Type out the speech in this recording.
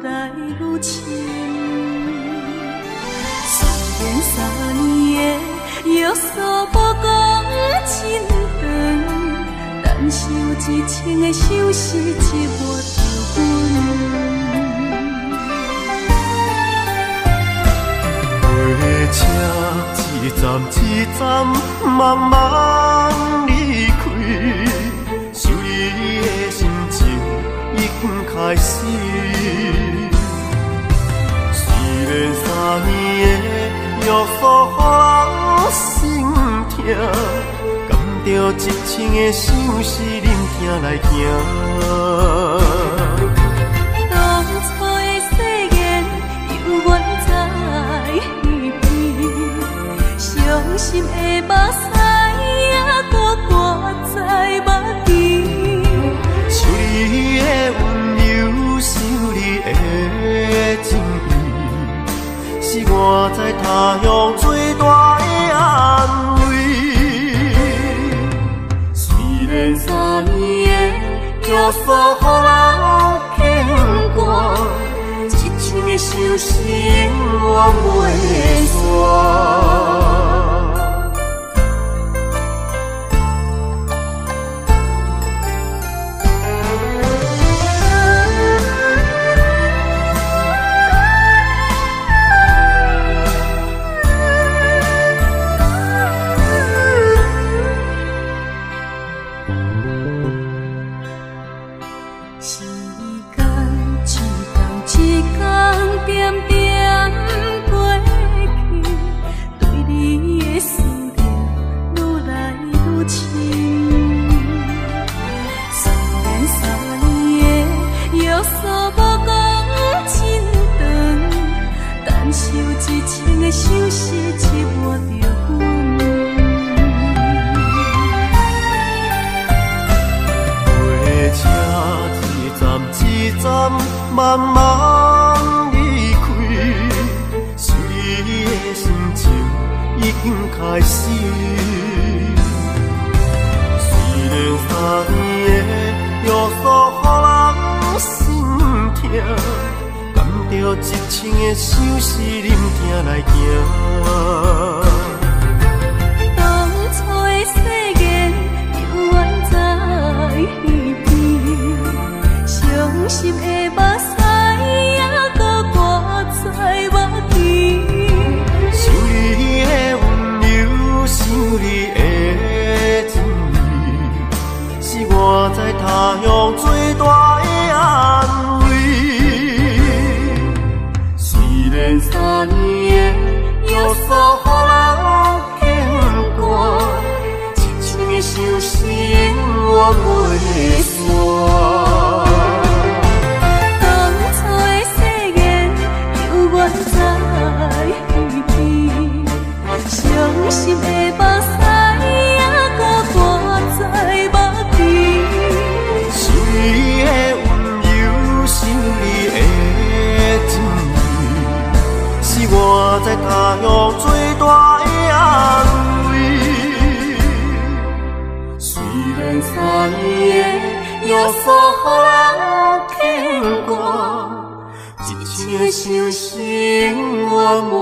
来愈深。虽然3年的约束无讲真长，但是有一千个相思折磨着阮。火车一站一站慢慢离开，想你的心情已经开始。虽然3年的约束予人心痛，甘着一千个相思忍痛来行。当初的誓言犹原在耳边，伤心的目屎还搁挂在目前。想你的温柔，想你的情意，是我在他乡最大的安慰。虽然3年的约束予人牵挂，一千个相思永远袂散。时间一天点点过去，对你的思念愈来愈深。虽然3年的约束无讲真长，但是有一千个相思折磨着阮。火车一站慢慢离开，想你的心情已经开始。虽然3年的约束予人心痛，甘着一千个相思忍痛来行。当初的誓言犹原在耳边，伤心的目屎还搁挂在目前。想你的温柔，想你的情意，是我在他乡最大的安慰。虽然3年的约束予人牵挂，一千个相思永远袂散。伤心的目屎还搁挂在目前。想你的温柔，想你的情意，是我在他乡最大的安慰。虽然3年的约束予人牵挂，一千个相思永远袂